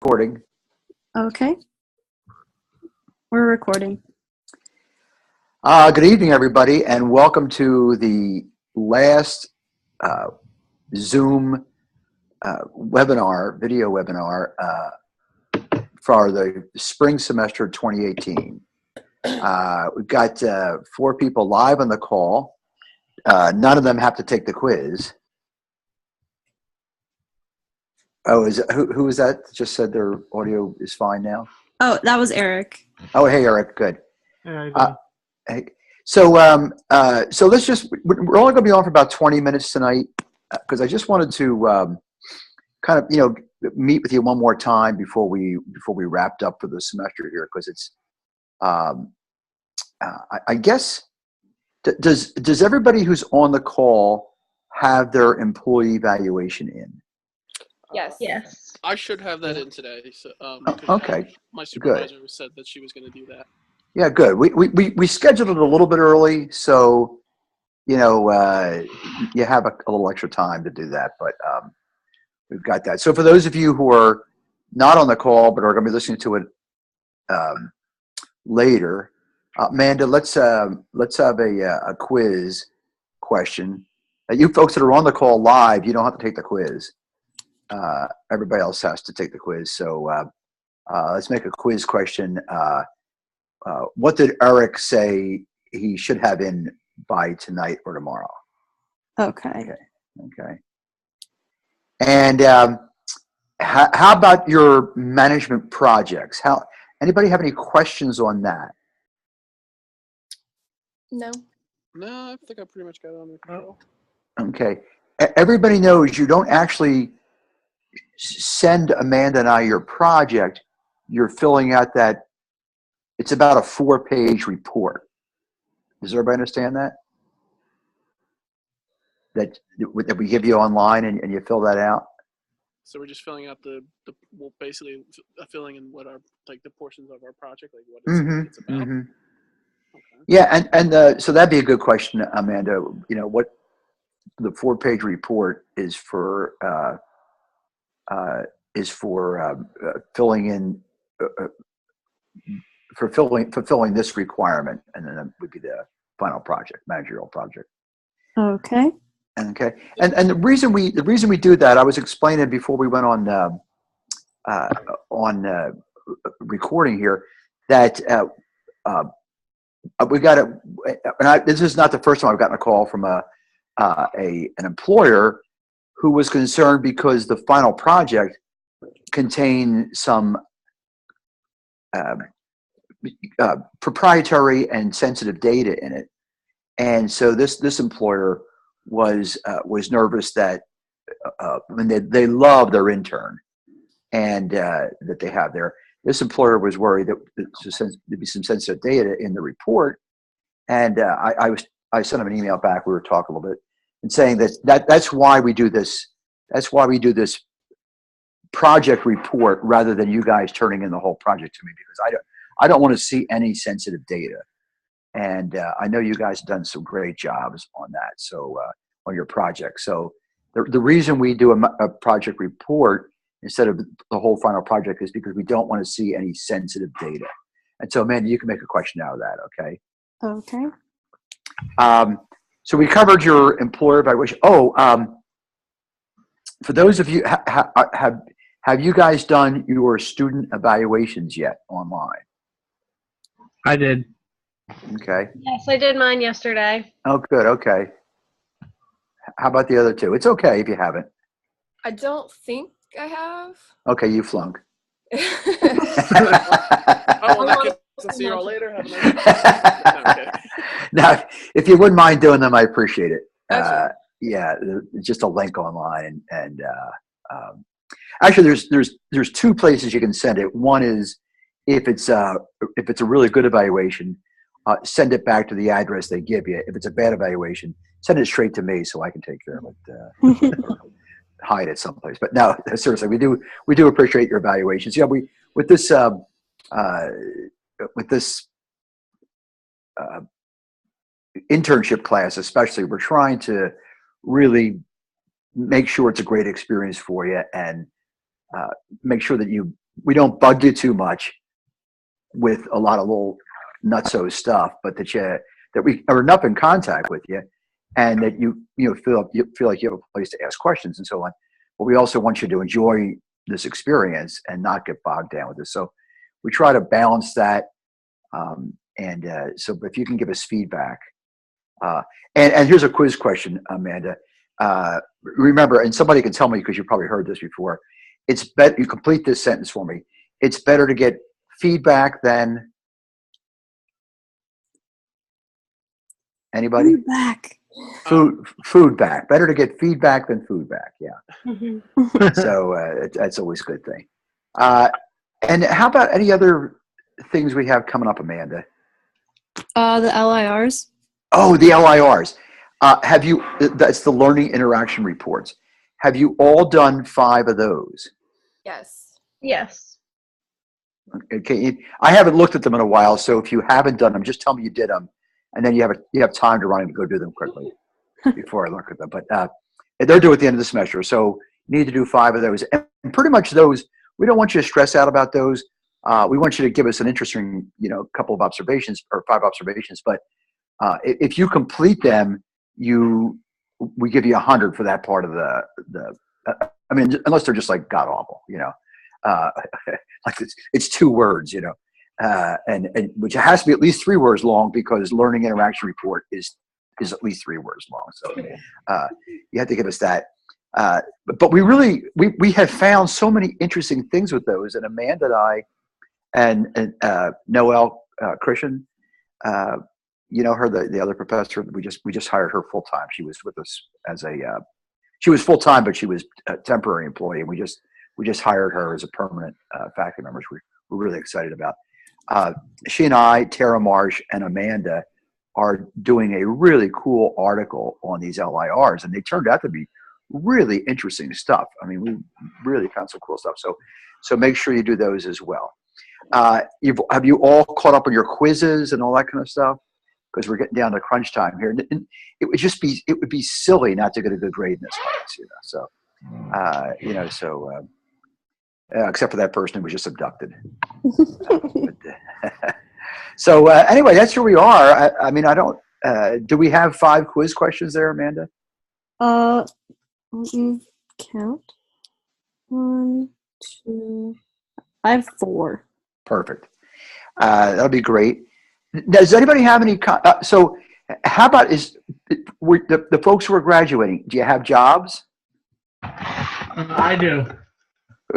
Recording. Okay. We're recording. Good evening, everybody, and welcome to the last Zoom video webinar for the spring semester 2018. We've got 4 people live on the call. None of them have to take the quiz. Oh, who was that? Just said their audio is fine now. Oh, that was Eric. Oh, hey, Eric. Good. Hey, Hey, so let's just, we're only going to be on for about 20 minutes tonight because I just wanted to kind of, meet with you one more time before we wrapped up for the semester here, because it's, I guess, does everybody who's on the call have their employee evaluation in? Yes. Yes. I should have that in today. So, okay. My supervisor said that she was going to do that. Yeah, good. We scheduled it a little bit early, so you have a little extra time to do that. But we've got that. So for those of you who are not on the call but are going to be listening to it later, Amanda, let's have a quiz question. You folks that are on the call live, you don't have to take the quiz. Everybody else has to take the quiz. So let's make a quiz question. What did Eric say he should have in by tonight or tomorrow? Okay. Okay. And how about your management projects? Anybody have any questions on that? No, I think I pretty much got it under control. Okay. Everybody knows you don't actually send Amanda and I your project. You're filling out that. It's about a 4-page report. Does everybody understand that? That we give you online and you fill that out? So we're just filling out basically filling in what are like the portions of our project, like what it's about. Mm-hmm. Okay. Yeah, and so that'd be a good question, Amanda. What the 4-page report is for filling in. Fulfilling this requirement, and then that would be the final project, managerial project. Okay. Okay, and the reason we do that, I was explaining before we went on recording here, that we got this is not the first time I've gotten a call from an employer who was concerned because the final project contained some proprietary and sensitive data in it, and so this employer was nervous that when they love their intern and that they have there. This employer was worried that there'd be some sensitive data in the report, and I sent him an email back. We were talking a little bit and saying that's why we do this. That's why we do this project report rather than you guys turning in the whole project to me, because I don't want to see any sensitive data. And I know you guys have done some great jobs on that. So on your project. So the reason we do a project report instead of the whole final project is because we don't want to see any sensitive data. And so, Amanda, you can make a question out of that. Okay. Okay. So we covered your employer evaluation. For those of you, have you guys done your student evaluations yet online? I did. Okay. Yes, I did mine yesterday. Oh, good. Okay. How about the other two? It's okay if you haven't. I don't think I have. Okay, you flunk. See you all later. Have a nice okay. Now, if you wouldn't mind doing them, I appreciate it. Sure. Yeah, just a link online, and actually, there's 2 places you can send it. One is if it's a really good evaluation, send it back to the address they give you. If it's a bad evaluation, send it straight to me so I can take care of it. Or hide it someplace. But no, seriously, we do appreciate your evaluations. Yeah, with this internship class, especially, we're trying to really make sure it's a great experience for you and make sure that you we don't bug you too much with a lot of little nutso stuff, but that we are enough in contact with you, and that you feel like you have a place to ask questions and so on. But we also want you to enjoy this experience and not get bogged down with this. So we try to balance that. So if you can give us feedback, and here's a quiz question, Amanda. Remember, and somebody can tell me because you probably heard this before. It's better, you complete this sentence for me. It's better to get feedback than anybody? Feedback. Food back. Better to get feedback than food back. Yeah. Mhm. So that's always a good thing. And how about any other things we have coming up, Amanda? The LIRs. Oh, the LIRs. That's the Learning Interaction Reports. Have you all done 5 of those? Yes. Yes. Okay. I haven't looked at them in a while, so if you haven't done them, just tell me you did them, and then you have time to run and go do them quickly before I look at them. But they're due at the end of the semester, so you need to do 5 of those. And pretty much those, we don't want you to stress out about those. We want you to give us an interesting, couple of observations or 5 observations. But if you complete them, we give you 100 for that part of I mean, unless they're just like god awful, like it's 2 words, and which has to be at least 3 words long because Learning Interaction Report is at least 3 words long. So you have to give us that. But we have found so many interesting things with those, and Amanda and I and Noelle Christian, you know her, the other professor. We just hired her full time. She was with us as she was full time, but she was a temporary employee. And we just hired her as a permanent faculty member, which we're really excited about. She and I, Tara Marsh and Amanda, are doing a really cool article on these LIRs, and they turned out to be really interesting stuff. I mean, we really found some cool stuff. So make sure you do those as well. Have you all caught up on your quizzes and all that kind of stuff? Because we're getting down to crunch time here, and it would be silly not to get a good grade in this class, except for that person who was just abducted. So anyway, that's where we are. I mean, I don't. Do we have 5 quiz questions there, Amanda? Let me count. 1, 2. I have 4. Perfect. That'll be great. Does anybody have any? So, how about the folks who are graduating? Do you have jobs? I do.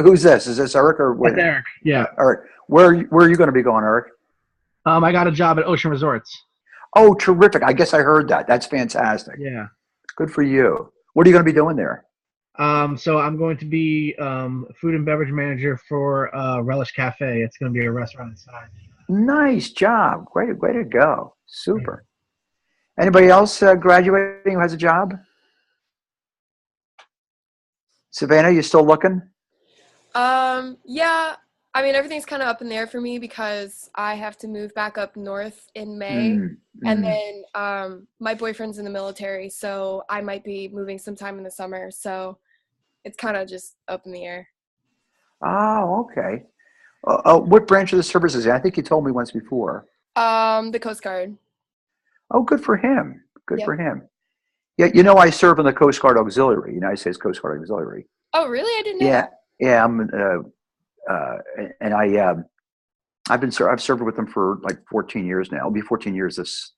Who's this? Is this Eric or That's Eric. Yeah. Eric, where are you going to be going, Eric? I got a job at Ocean Resorts. Oh, terrific! I guess I heard that. That's fantastic. Yeah. Good for you. What are you going to be doing there? So I'm going to be food and beverage manager for Relish Cafe. It's going to be a restaurant inside. Nice job. Great, way to go. Super. Anybody else graduating who has a job? Savannah, you still looking? Yeah. I mean, everything's kind of up in the air for me because I have to move back up north in May. And then my boyfriend's in the military, so I might be moving sometime in the summer. So it's kind of just up in the air. Oh, okay. What branch of the service is it? I think you told me once before. The Coast Guard. Oh, good for him. Good Yep. for him. Yeah, I serve in the Coast Guard Auxiliary, United States Coast Guard Auxiliary. Oh, really? I didn't know Yeah, that. yeah. I've served with them for like 14 years now. It'll be 14 years this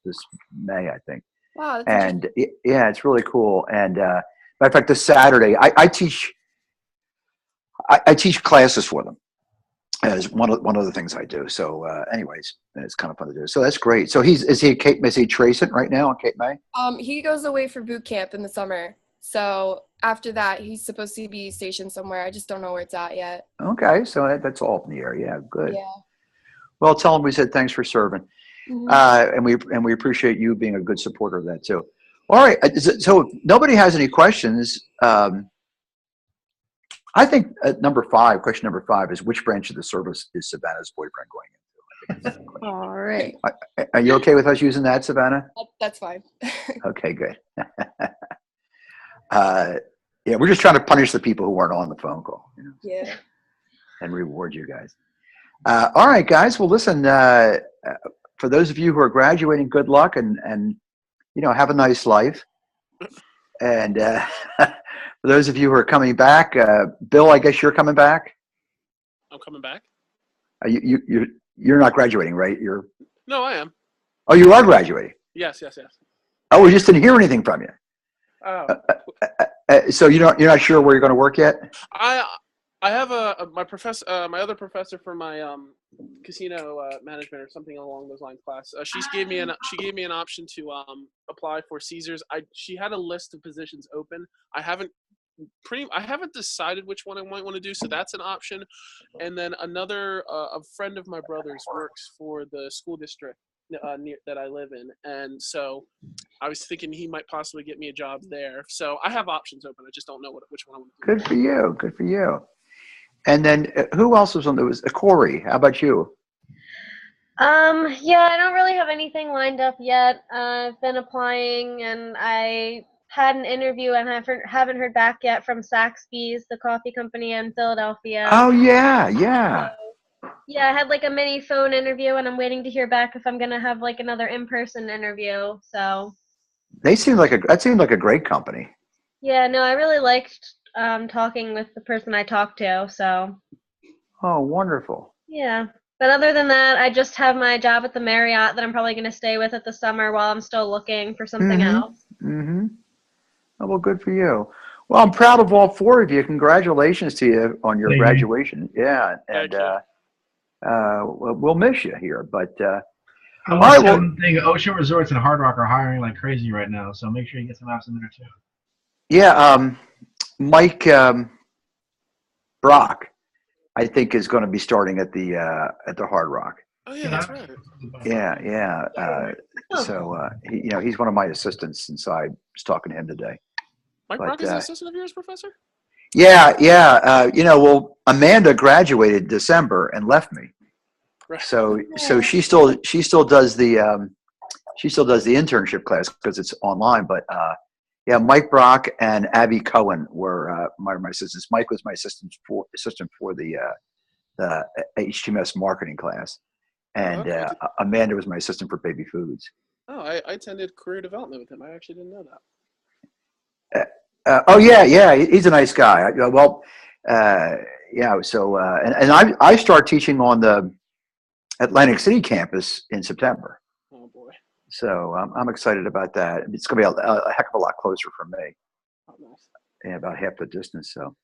May, I think. Wow, that's And yeah, it's really cool. And matter of fact, this Saturday, I teach classes for them as one of the things I do. So, anyways, it's kind of fun to do. So that's great. So is he Tracent right now on Cape May? He goes away for boot camp in the summer. So after that, he's supposed to be stationed somewhere. I just don't know where it's at yet. Okay, so that's all up in the air. Yeah, good. Yeah. Well, tell him we said thanks for serving, Mhm. and we appreciate you being a good supporter of that too. All right, so if nobody has any questions. I think question number 5 is which branch of the service is Savannah's boyfriend going into? All right. Are you okay with us using that, Savannah? That's fine. Okay, good. Yeah, we're just trying to punish the people who weren't on the phone call. Yeah. and reward you guys. All right, guys. Well, listen. For those of you who are graduating, good luck, and have a nice life. And for those of you who are coming back, Bill, I guess you're coming back. I'm coming back. You're not graduating, right? No, I am. Oh, you are graduating. Yes. Oh, we just didn't hear anything from you. Oh. So you're not sure where you're going to work yet? I have my professor, my other professor for my casino management or something along those lines class. She gave me an option to apply for Caesars. She had a list of positions open. I haven't decided which one I might want to do, so that's an option. And then a friend of my brother's works for the school district that I live in, and so I was thinking he might possibly get me a job there. So I have options open. I just don't know which one I want to do. Good for you. And then who else was on there? Was Corey? How about you? Yeah, I don't really have anything lined up yet. I've been applying, and I had an interview and haven't heard back yet from Saxby's, the coffee company in Philadelphia. Oh yeah. Yeah, I had like a mini phone interview, and I'm waiting to hear back if I'm gonna have like another in-person interview. So That seemed like a great company. yeah, no, I really liked talking with the person I talked to. So Oh, wonderful. yeah. But other than that, I just have my job at the Marriott that I'm probably going to stay with at the summer while I'm still looking for something else. Mm-hmm. Oh, well, good for you. Well, I'm proud of all four of you. Congratulations to you on your graduation. Yeah, and we'll miss you here. But I will say one thing: Ocean Resorts and Hard Rock are hiring like crazy right now, so make sure you get some apps in there too. Yeah, Mike Brock, I think, is going to be starting at the Hard Rock. Oh yeah, that's right. Yeah. So he's one of my assistants since I was talking to him today. Mike Brock is an assistant of yours, Professor? Yeah. Well, Amanda graduated December and left me. Right. So she still does the internship class because it's online. But yeah, Mike Brock and Abby Cohen were my assistants. Mike was my assistant for the HTMS marketing class, and Amanda was my assistant for baby foods. Oh, I attended career development with him. I actually didn't know that. Oh yeah, he's a nice guy. So I start teaching on the Atlantic City campus in September. Oh boy. So I'm excited about that. It's going to be a heck of a lot closer for me. Oh, nice. Yeah, about half the distance. So,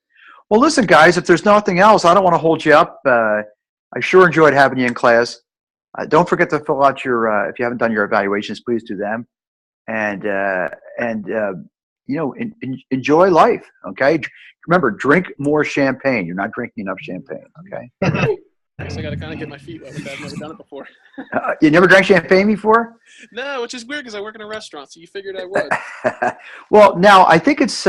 well, listen, guys, if there's nothing else, I don't want to hold you up. I sure enjoyed having you in class. Don't forget to fill out your if you haven't done your evaluations, please do them. And enjoy life. Okay. Remember, drink more champagne. You're not drinking enough champagne. Okay. I guess I got to kind of get my feet wet with that. I've never done it before. You never drank champagne before? No, which is weird because I work in a restaurant, so you figured I would. Well, now I think it's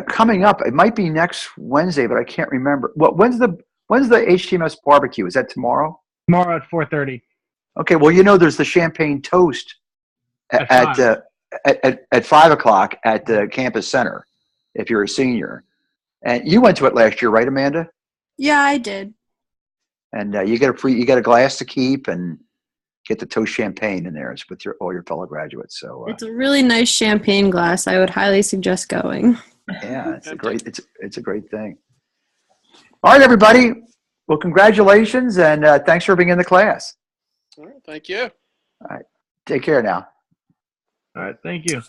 coming up. It might be next Wednesday, but I can't remember. Well, when's the HTMS barbecue? Is that tomorrow? Tomorrow at 4:30. Okay. Well, there's the champagne toast at 5:00 at the campus center. If you're a senior, and you went to it last year, right, Amanda? Yeah, I did. And you get a glass to keep and get the toast champagne in there. It's with all your fellow graduates. So It's a really nice champagne glass. I would highly suggest going. yeah, it's a great thing. All right, everybody. Well, congratulations and thanks for being in the class. All right, thank you. All right, take care now. All right, thank you.